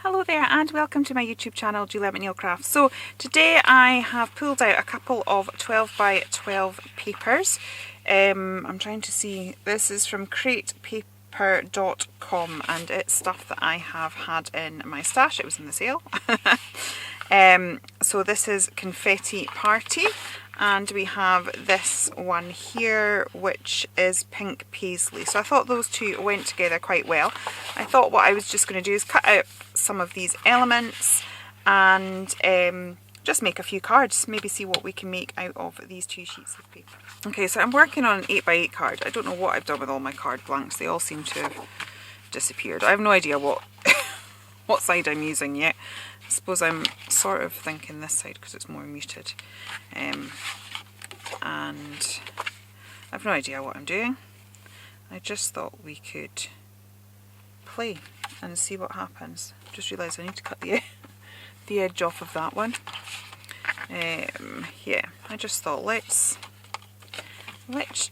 Hello there and welcome to my YouTube channel d.i.y Nail Crafts. So today I have pulled out a couple of 12 by 12 papers. I'm trying to see, this is from cratepaper.com and it's stuff that I have had in my stash. It was in the sale. So this is Confetti Party, and we have this one here which is Pink Paisley. So I thought those two went together quite well. I thought what I was just going to do is cut out some of these elements and just make a few cards, maybe see what we can make out of these two sheets of paper. Okay, so I'm working on an 8x8 card. I don't know what I've done with all my card blanks. They all seem to have disappeared. I have no idea what what side I'm using yet. I suppose I'm sort of thinking this side because it's more muted. And I've no idea what I'm doing. I just thought we could play and see what happens. Just realised I need to cut the edge off of that one. Yeah, I just thought let's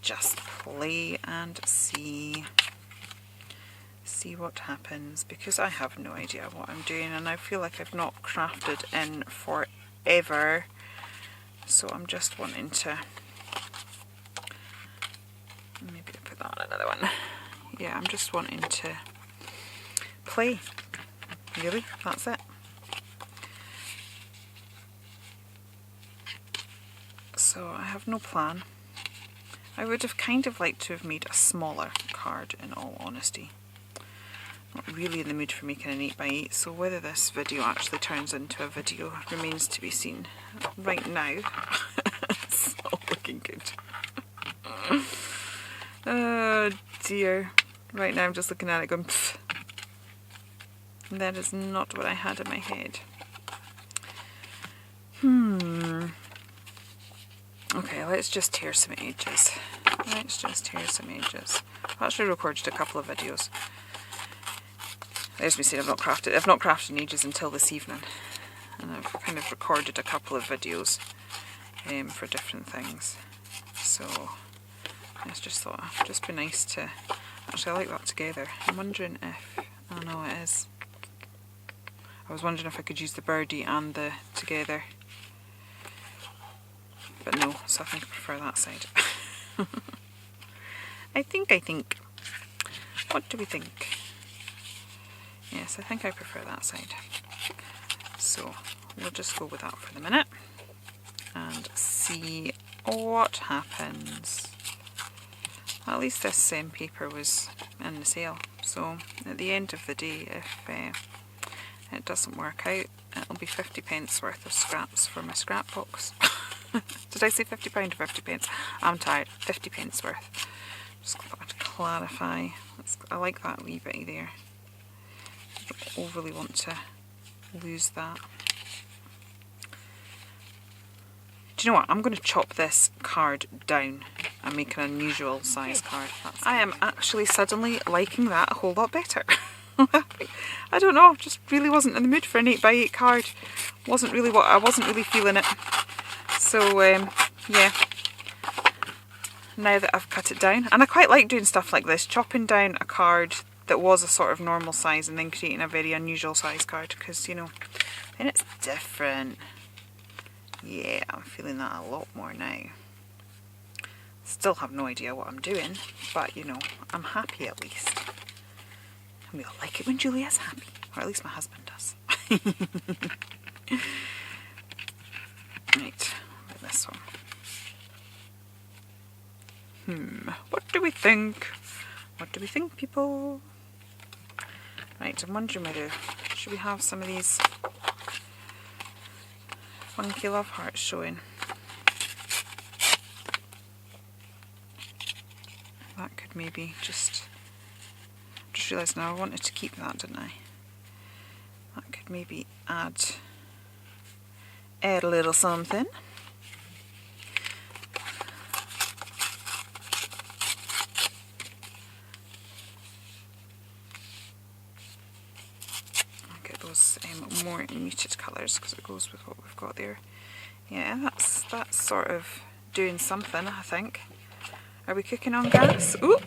just play and see what happens, because I have no idea what I'm doing and I feel like I've not crafted in forever, so I'm just wanting to maybe put that on another one. Yeah, I'm just wanting to play, really, that's it. So I have no plan. I would have kind of liked to have made a smaller card, in all honesty. Not really in the mood for making an 8x8, so whether this video actually turns into a video remains to be seen. Right now, it's not looking good. Oh dear. Right now I'm just looking at it going, pfft. That is not what I had in my head. Okay, let's just tear some edges. Let's just tear some edges. I've actually recorded a couple of videos. There's me saying I've not crafted in ages until this evening. And I've kind of recorded a couple of videos for different things. So I just thought it'd just be nice to... Actually, I like that together. I'm wondering if... Oh no, it is. I was wondering if I could use the birdie and the together. But no, so I think I prefer that side. I think. What do we think? Yes, I think I prefer that side. So we'll just go with that for the minute and see what happens. At least this paper was in the sale, so at the end of the day, if it doesn't work out, it'll be 50p worth of scraps for my scrap box. Did I say £50 or 50p? I'm tired. 50p worth. Just got to clarify. I like that wee bit there. I don't overly want to lose that. Do you know what? I'm going to chop this card down and make an unusual size card. I am actually suddenly liking that a whole lot better. I don't know, just really wasn't in the mood for an 8x8 card. I wasn't really feeling it. So yeah, now that I've cut it down, and I quite like doing stuff like this, chopping down a card that was a sort of normal size and then creating a very unusual size card, because, you know, then it's different. Yeah, I'm feeling that a lot more now. Still have no idea what I'm doing, but you know, I'm happy at least. And we all like it when Julia's happy, or at least my husband does. Right, look at this one. What do we think? What do we think, people? Right, I'm wondering whether, should we have some of these funky love hearts showing? That could maybe just realised now I wanted to keep that, didn't I? That could maybe add a little something. I'll get those more muted colours because it goes with what we've got there. Yeah, that's sort of doing something, I think. Are we cooking on gas? Ooh!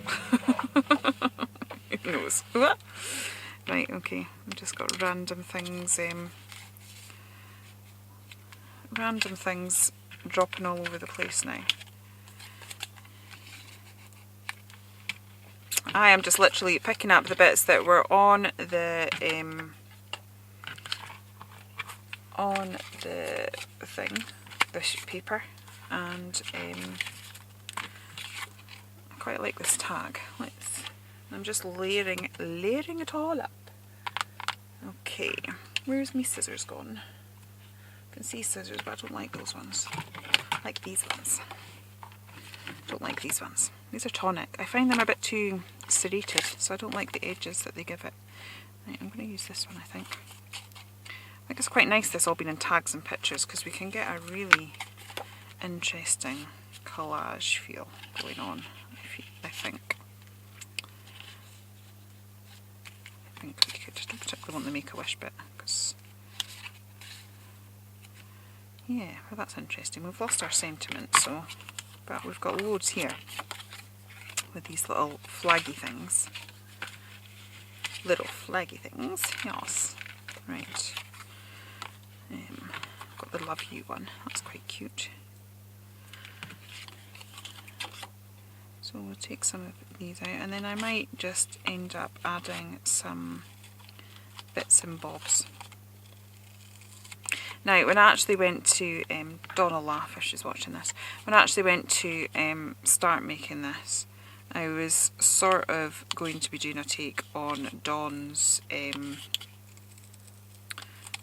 Who knows? Right, okay, I've just got random things dropping all over the place now. I am just literally picking up the bits that were on the thing, this paper, and I quite like this tag. I'm just layering it all up. Okay, where's my scissors gone? I can see scissors, but I don't like those ones. I like these ones. Don't like these ones. These are tonic. I find them a bit too serrated, so I don't like the edges that they give it. Right, I'm going to use this one, I think. I think it's quite nice this all being in tags and pictures, because we can get a really interesting collage feel going on, I think. I think we could, I don't particularly want the Make-A-Wish bit, because yeah, well that's interesting. We've lost our sentiment, so, but we've got loads here with these little flaggy things. Little flaggy things, yes. Right. Got the Love You one, that's quite cute. So we'll take some of these out, and then I might just end up adding some bits and bobs. Now, when I actually went to, Dawn will laugh if she's watching this, when I actually went to start making this, I was sort of going to be doing a take on Dawn's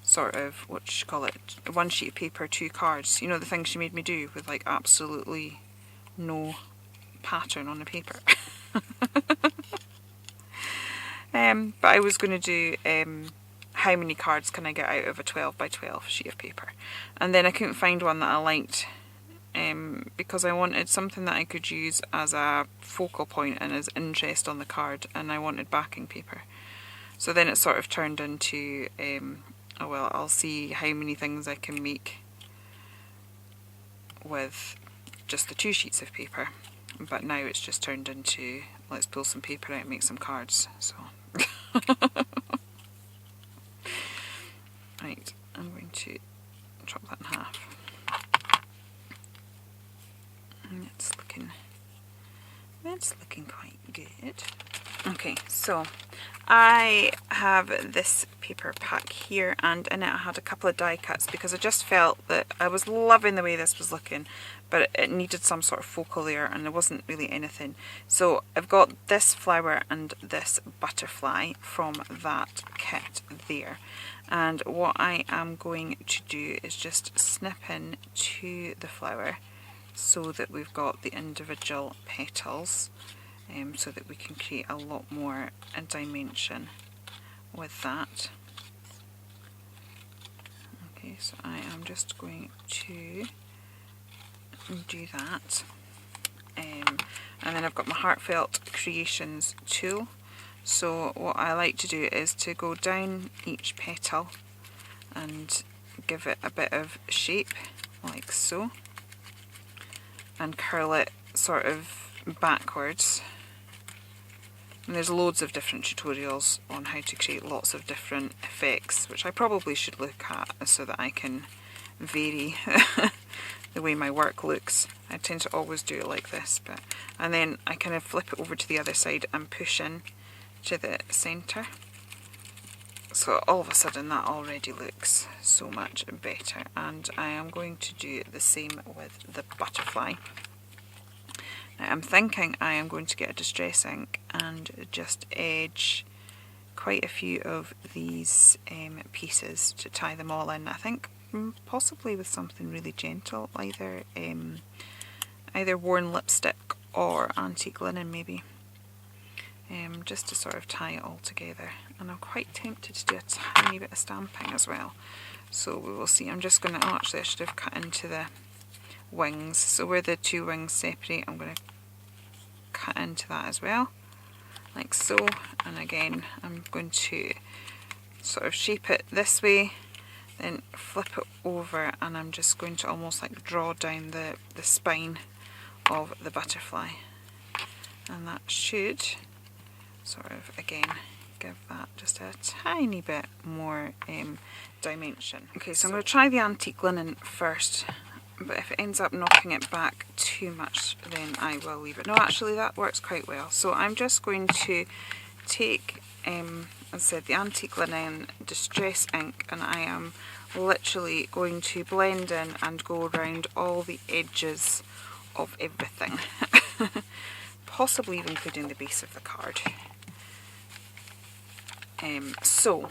sort of, what you call it, one sheet of paper, 2 cards, you know, the thing she made me do with like absolutely no pattern on the paper. But I was going to do how many cards can I get out of a 12 by 12 sheet of paper, and then I couldn't find one that I liked, because I wanted something that I could use as a focal point and as interest on the card, and I wanted backing paper. So then it sort of turned into oh well, I'll see how many things I can make with just the 2 sheets of paper. But now it's just turned into, let's pull some paper out and make some cards. So right, I'm going to chop that in half. And it's looking quite good. Okay, so I have this paper pack here, and in it I had a couple of die cuts because I just felt that I was loving the way this was looking, but it needed some sort of focal there, and there wasn't really anything. So I've got this flower and this butterfly from that kit there, and what I am going to do is just snip in to the flower so that we've got the individual petals, so that we can create a lot more dimension with that. Okay, so I am just going to do that, and then I've got my Heartfelt Creations tool. So what I like to do is to go down each petal and give it a bit of shape like so, and curl it sort of backwards. And there's loads of different tutorials on how to create lots of different effects, which I probably should look at so that I can vary the way my work looks. I tend to always do it like this, and then I kind of flip it over to the other side and push in to the centre. So all of a sudden that already looks so much better, and I am going to do the same with the butterfly. Now I'm thinking I am going to get a distress ink and just edge quite a few of these pieces to tie them all in. I think possibly with something really gentle, either worn lipstick or antique linen maybe, just to sort of tie it all together. And I'm quite tempted to do a tiny bit of stamping as well, so we will see. I'm just going to, actually I should have cut into the wings, so where the 2 wings separate I'm going to cut into that as well, like so. And again I'm going to sort of shape it this way, then flip it over, and I'm just going to almost like draw down the spine of the butterfly, and that should sort of again give that just a tiny bit more dimension. Okay, so I'm going to try the antique linen first, but if it ends up knocking it back too much, then I will leave it. No, actually that works quite well. So I'm just going to take, as I said, the antique linen distress ink, and I am literally going to blend in and go around all the edges of everything. Possibly even including the base of the card. So,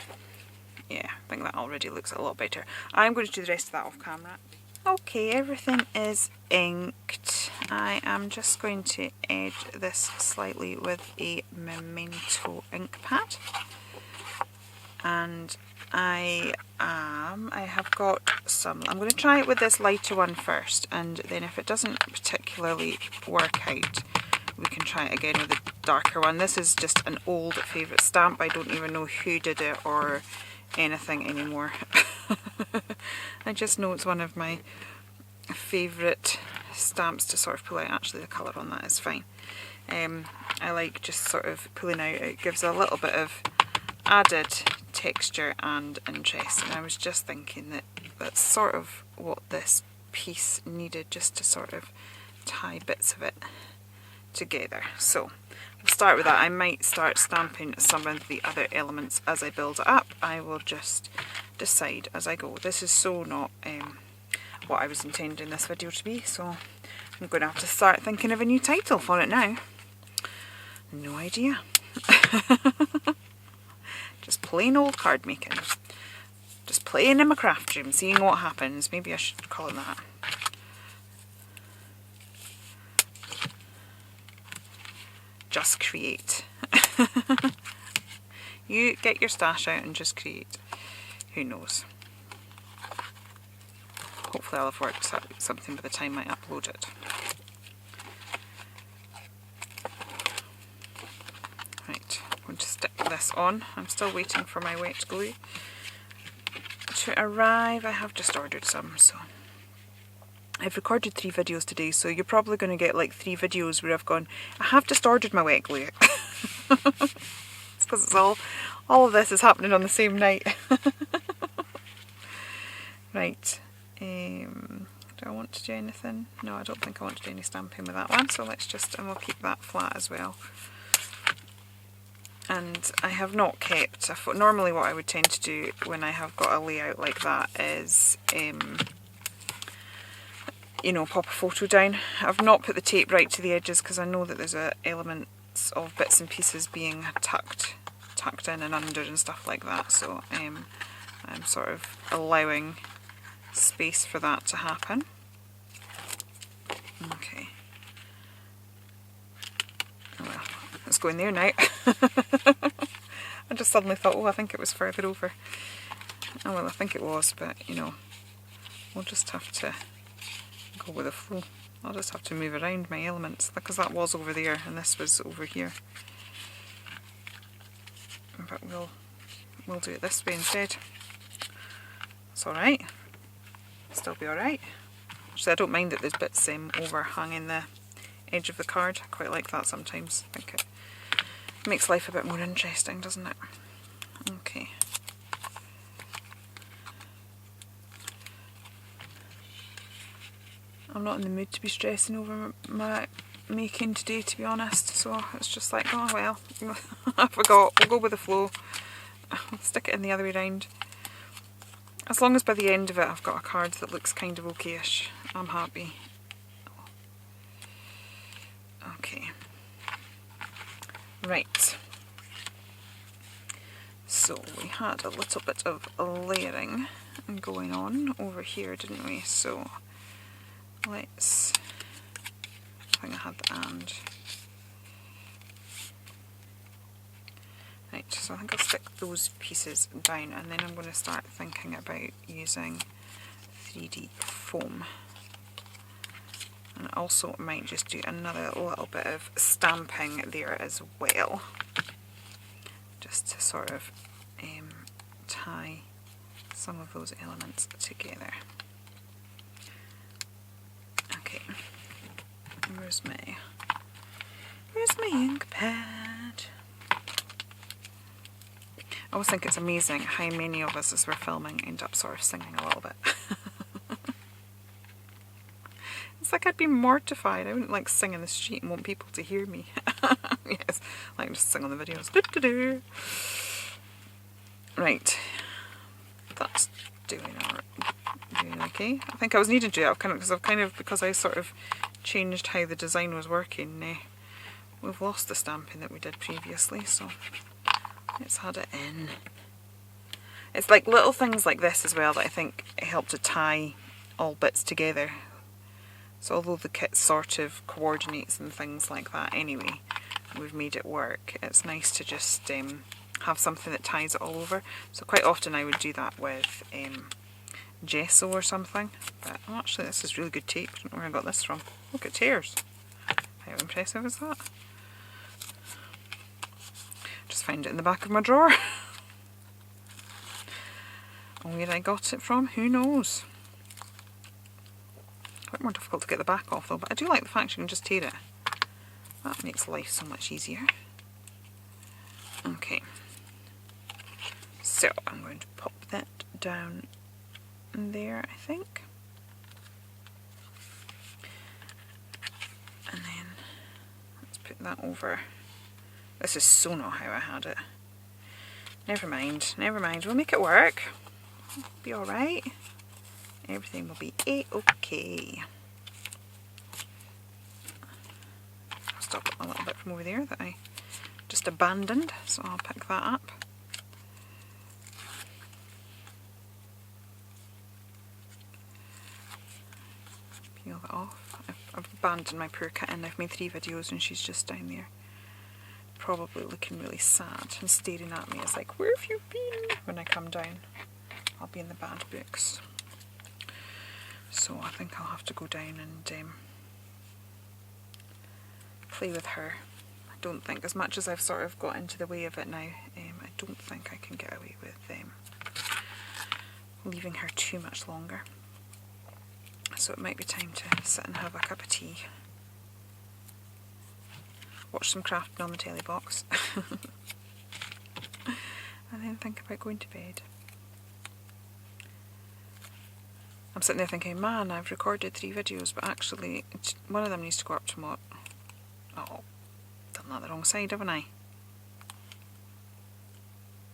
yeah, I think that already looks a lot better. I'm going to do the rest of that off camera. Okay, everything is inked. I am just going to edge this slightly with a Memento ink pad. And I have got some, I'm going to try it with this lighter one first, and then if it doesn't particularly work out, we can try it again with a darker one. This is just an old favourite stamp. I don't even know who did it or anything anymore. I just know it's one of my favourite stamps to sort of pull out. Actually, the colour on that is fine. I like just sort of pulling out. It gives a little bit of added texture and interest, and I was just thinking that that's sort of what this piece needed, just to sort of tie bits of it together. So we'll start with that. I might start stamping some of the other elements as I build it up. I will just decide as I go. This is so not what I was intending this video to be, so I'm going to have to start thinking of a new title for it now. No idea. Just plain old card making. Just playing in my craft room, seeing what happens. Maybe I should call it that. Just create. You get your stash out and just create. Who knows? Hopefully I'll have worked out something by the time I upload it. Right, I'm going to stick this on. I'm still waiting for my wet glue to arrive. I have just ordered some, so I've recorded 3 videos today, so you're probably going to get like 3 videos where I've gone, I have just ordered my wet glue. It's because it's all of this is happening on the same night. Right, do I want to do anything? No, I don't think I want to do any stamping with that one, so let's just, and we'll keep that flat as well. And I have not kept, normally what I would tend to do when I have got a layout like that is, you know, pop a photo down. I've not put the tape right to the edges because I know that there's elements of bits and pieces being tucked in and under and stuff like that, so I'm sort of allowing space for that to happen. Okay. Well, it's going there now. I just suddenly thought, oh, I think it was further over. Oh well, I think it was, but you know, we'll just have to go with the flow. I'll just have to move around my elements because that was over there and this was over here. But we'll do it this way instead. It's alright. Still be alright. Actually, I don't mind that there's bits overhanging the edge of the card. I quite like that sometimes. I think it makes life a bit more interesting, doesn't it? Okay. I'm not in the mood to be stressing over my making today, to be honest, so it's just like, oh well, I forgot, we'll go with the flow. I'll stick it in the other way round. As long as by the end of it I've got a card that looks kind of okay-ish, I'm happy. Okay. Right. So we had a little bit of layering going on over here, didn't we? So let's, I think I had the and. Right, so I think I'll stick those pieces down and then I'm going to start thinking about using 3D foam. And also might just do another little bit of stamping there as well, just to sort of tie some of those elements together. Okay, where's my ink pad? I always think it's amazing how many of us as we're filming end up sort of singing a little bit. It's like I'd be mortified. I wouldn't like sing in the street and want people to hear me. Yes, like just sing on the videos. Doo-doo-doo. Right, that's doing okay. I think I was needing to do that because I sort of changed how the design was working. We've lost the stamping that we did previously, so let's add it in. It's like little things like this as well that I think help to tie all bits together. So although the kit sort of coordinates and things like that anyway, we've made it work. It's nice to just have something that ties it all over. So quite often I would do that with gesso or something. But actually this is really good tape. I don't know where I got this from. Look, it tears. How impressive is that? Just found it in the back of my drawer. Where I got it from, who knows? Quite more difficult to get the back off though, but I do like the fact you can just tear it. That makes life so much easier. Okay, so I'm going to pop that down there, I think. And then let's put that over. This is so not how I had it. Never mind, we'll make it work. It'll be alright. Everything will be a-okay. I'll stop a little bit from over there that I just abandoned, so I'll pick that up. Peel that off. I've abandoned my poor kitten. I've made 3 videos and she's just down there, probably looking really sad and staring at me. It's like, where have you been? When I come down, I'll be in the bad books. So I think I'll have to go down and play with her. I don't think, as much as I've sort of got into the way of it now, I don't think I can get away with leaving her too much longer. So it might be time to sit and have a cup of tea. Watch some crafting on the telly box. And then think about going to bed. I'm sitting there thinking, man, I've recorded 3 videos, but actually one of them needs to go up tomorrow. Oh, done that the wrong side, haven't I?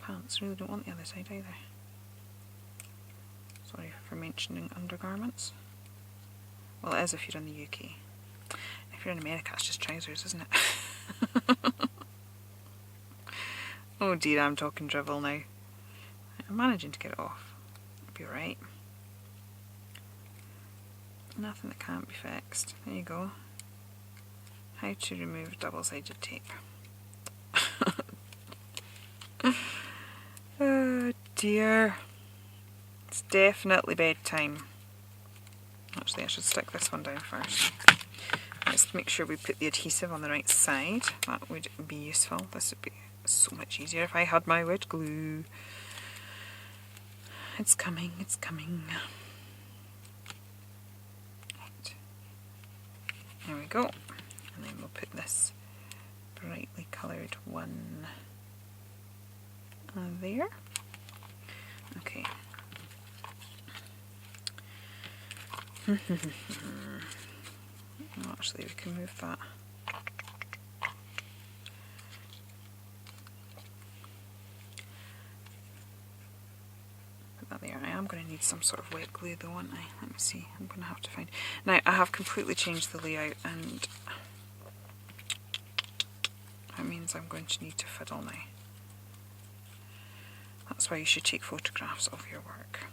Pants, really don't want the other side either. Sorry for mentioning undergarments. Well, it is if you're in the UK. If you're in America, it's just trousers, isn't it? Oh dear, I'm talking drivel now. I'm managing to get it off. It'll be alright. Nothing that can't be fixed. There you go. How to remove double-sided tape. Oh dear. It's definitely bedtime. Actually, I should stick this one down first. Let's make sure we put the adhesive on the right side. That would be useful. This would be so much easier if I had my wet glue. It's coming, it's coming. Right. There we go. And then we'll put this brightly coloured one there. Okay. Actually, we can move that. Put that there. I am going to need some sort of wet glue though, aren't I? Let me see. I'm going to have to find... Now, I have completely changed the layout, and that means I'm going to need to fiddle now. That's why you should take photographs of your work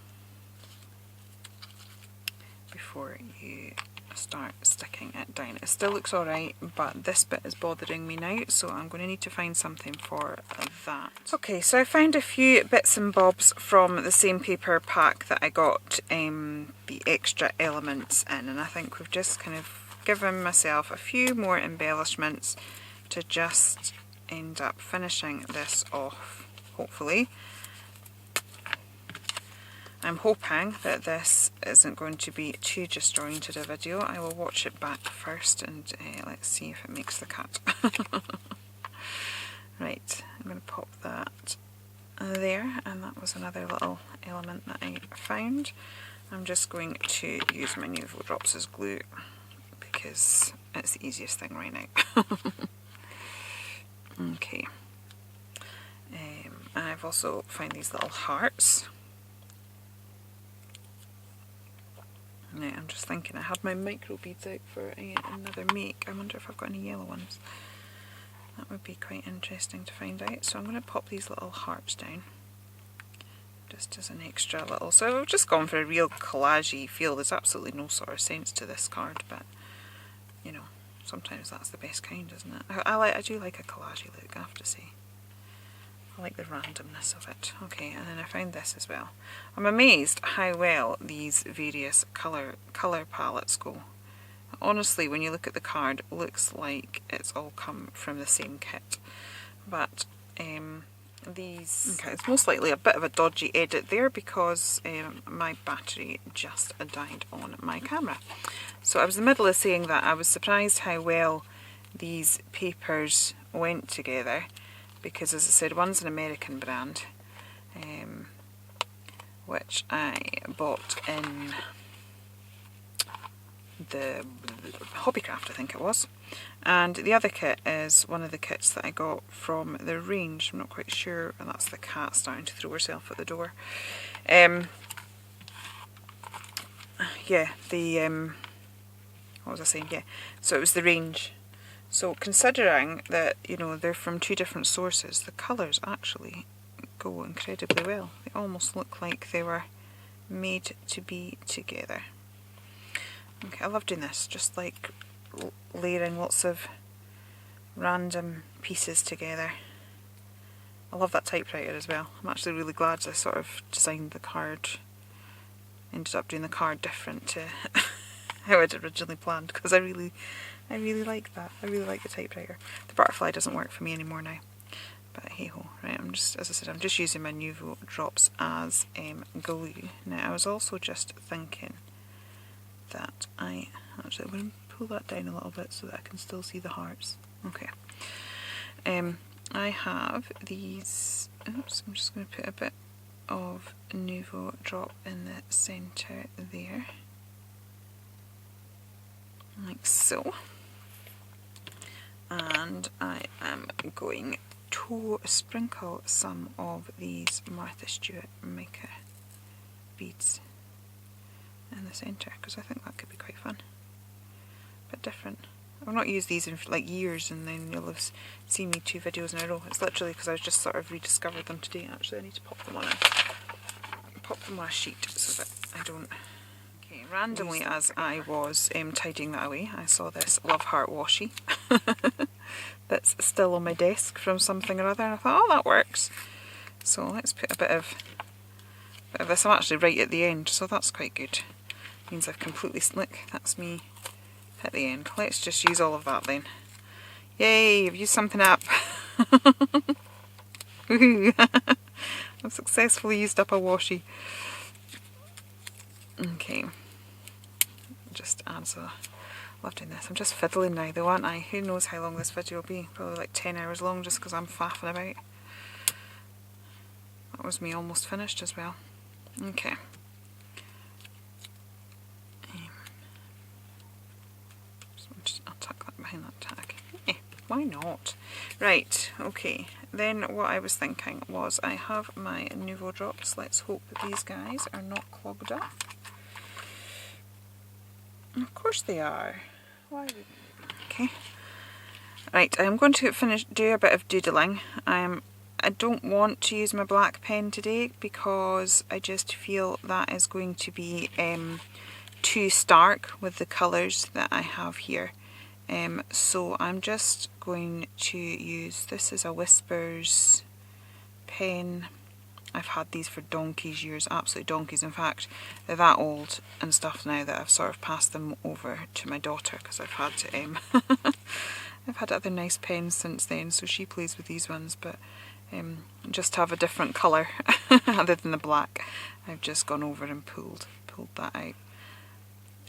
before you start sticking it down. It still looks alright, but this bit is bothering me now, so I'm going to need to find something for that. Okay, so I found a few bits and bobs from the same paper pack that I got the extra elements in, and I think we've just kind of given myself a few more embellishments to just end up finishing this off, hopefully. I'm hoping that this isn't going to be too disjointed a video. I will watch it back first and let's see if it makes the cut. Right, I'm going to pop that there, and that was another little element that I found. I'm just going to use my Nuvo drops as glue because it's the easiest thing right now. Okay. I've also found these little hearts. Now, I'm just thinking, I had my micro beads out for another make. I wonder if I've got any yellow ones. That would be quite interesting to find out. So I'm going to pop these little hearts down, just as an extra little. So I've just gone for a real collage-y feel. There's absolutely no sort of sense to this card, but you know, sometimes that's the best kind, isn't it? I do like a collage-y look, I have to say. I like the randomness of it. Okay, and then I found this as well. I'm amazed how well these various colour palettes go. Honestly, when you look at the card, it looks like it's all come from the same kit. But these... Okay, it's most likely a bit of a dodgy edit there because my battery just died on my camera. So I was in the middle of saying that I was surprised how well these papers went together. Because, as I said, one's an American brand, which I bought in the Hobbycraft, I think it was, and the other kit is one of the kits that I got from the range. I'm not quite sure, and that's the cat starting to throw herself at the door. Yeah, what was I saying? Yeah, so it was the range. So considering that, you know, they're from two different sources, the colours actually go incredibly well. They almost look like they were made to be together. Okay, I love doing this, just like layering lots of random pieces together. I love that typewriter as well. I'm actually really glad I sort of designed the card, ended up doing the card different to how I'd originally planned, because I really like that. I really like the typewriter. The butterfly doesn't work for me anymore now, but hey ho. Right, I'm just, as I said, I'm just using my Nuvo drops as glue. Now I was also just thinking that I'm going to pull that down a little bit so that I can still see the hearts. Okay. I have these. Oops, I'm just going to put a bit of Nuvo drop in the centre there, like so. And I am going to sprinkle some of these Martha Stewart mica beads in the centre, because I think that could be quite fun. A bit different. I've not used these in like years, and then you'll have seen me 2 videos in a row. It's literally because I just sort of rediscovered them today. Actually, I need to pop them on a sheet so that I don't... Okay, randomly as I was tidying that away, I saw this Love Heart washi that's still on my desk from something or other, and I thought, oh, that works. So let's put a bit of this. I'm actually right at the end, so that's quite good. Means I've completely look, that's me at the end. Let's just use all of that then. Yay, I've used something up. I've successfully used up a washi. Okay, just adds a... love doing this. I'm just fiddling now though, aren't I? Who knows how long this video will be? Probably like 10 hours long, just because I'm faffing about. That was me almost finished as well. Okay. I'll tuck that behind that tag. Why not? Right, okay. Then what I was thinking was I have my Nuvo drops. Let's hope that these guys are not clogged up. Of course they are. Why would they be? Okay. Right, I'm going to do a bit of doodling. I don't want to use my black pen today because I just feel that is going to be too stark with the colours that I have here. So I'm just going to use, this is a Whispers pen. I've had these for donkey's years, absolute donkeys. In fact, they're that old and stuff now that I've sort of passed them over to my daughter because I've had I've had other nice pens since then, so she plays with these ones, but just to have a different colour other than the black, I've just gone over and pulled that out.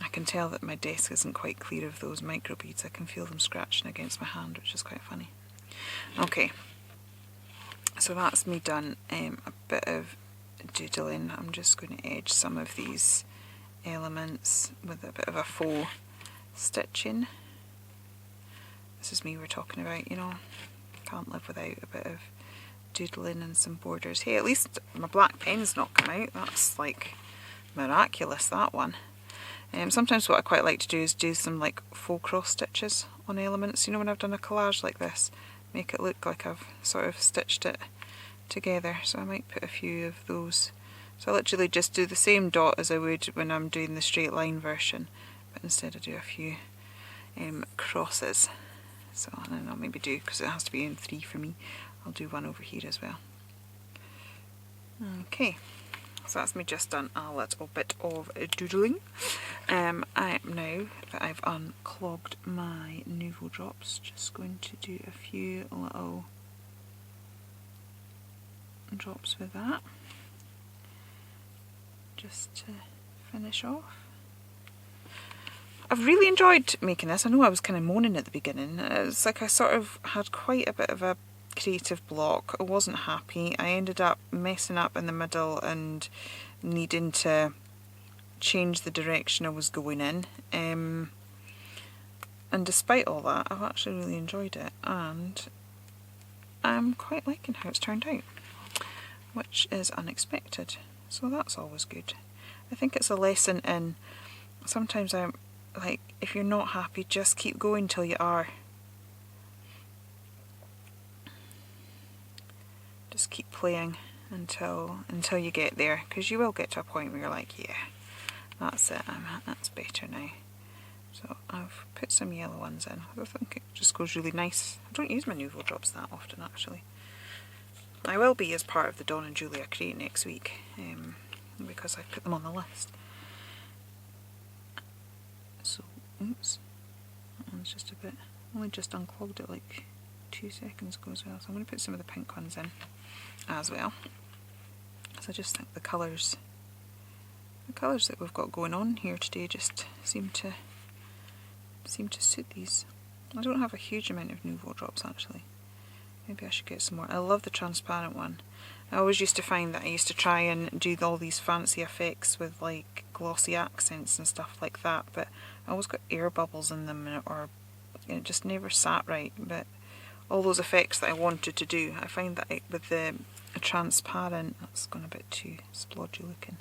I can tell that my desk isn't quite clear of those micro beads. I can feel them scratching against my hand, which is quite funny. Okay, So that's me done a bit of doodling. I'm just going to edge some of these elements with a bit of a faux stitching. This is me we're talking about, you know. Can't live without a bit of doodling and some borders. Hey, at least my black pen's not come out. That's like miraculous, that one. Sometimes what I quite like to do is do some like faux cross stitches on elements, you know, when I've done a collage like this, make it look like I've sort of stitched it together. So I might put a few of those. So I literally just do the same dot as I would when I'm doing the straight line version, but instead I do a few crosses. So, and then I'll maybe do, because it has to be in 3 for me, I'll do one over here as well. Okay. So that's me just done a little bit of doodling. I am now that I've unclogged my Nouveau drops, just going to do a few little drops with that, just to finish off. I've really enjoyed making this. I know I was kind of moaning at the beginning. It's like I sort of had quite a bit of a creative block. I wasn't happy. I ended up messing up in the middle and needing to change the direction I was going in. And despite all that, I've actually really enjoyed it, and I'm quite liking how it's turned out, which is unexpected. So that's always good. I think it's a lesson in, sometimes I'm like, if you're not happy, just keep going till you are. Just keep playing until you get there, because you will get to a point where you're like, yeah, that's it, that's better now. So I've put some yellow ones in. I think it just goes really nice. I don't use my Nouveau drops that often, actually. I will be as part of the Dawn and Julia crate next week, because I put them on the list. So, oops, that one's just a bit, only just unclogged it like 2 seconds ago as well. So I'm going to put some of the pink ones in as well. So I just think the colours that we've got going on here today just seem to suit these. I don't have a huge amount of Nouveau drops actually. Maybe I should get some more. I love the transparent one. I always used to find that I used to try and do all these fancy effects with like glossy accents and stuff like that, but I always got air bubbles in them, or it just never sat right. But all those effects that I wanted to do, I find that with the transparent, that's gone a bit too splodgy looking,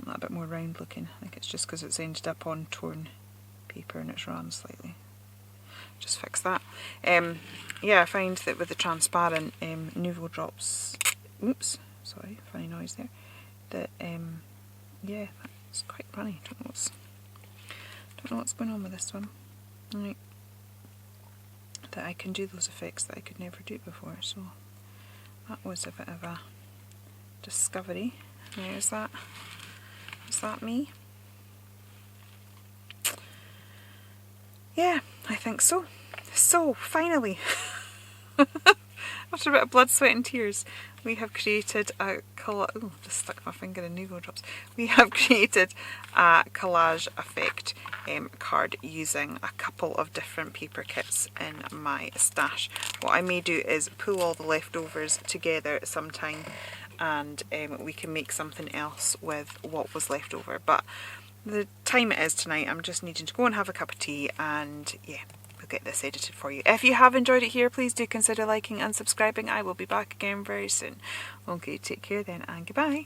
a bit more round looking. I think it's just because it's ended up on torn paper and it's ran slightly. Just fix that. Yeah, I find that with the transparent Nouveau drops, oops, sorry, funny noise there, that yeah, it's quite funny. Don't know what's going on with this one. Right. That I can do those effects that I could never do before, so that was a bit of a discovery. Now is that me? Yeah, I think so. So, finally, after a bit of blood, sweat and tears, we have created a collage. Oh, just stuck my finger in Nouveau drops. We have created a collage effect card using a couple of different paper kits in my stash. What I may do is pull all the leftovers together sometime, and we can make something else with what was left over. But the time it is tonight, I'm just needing to go and have a cup of tea, and yeah, we'll get this edited for you. If you have enjoyed it here, please do consider liking and subscribing. I will be back again very soon. Okay, take care then, and goodbye.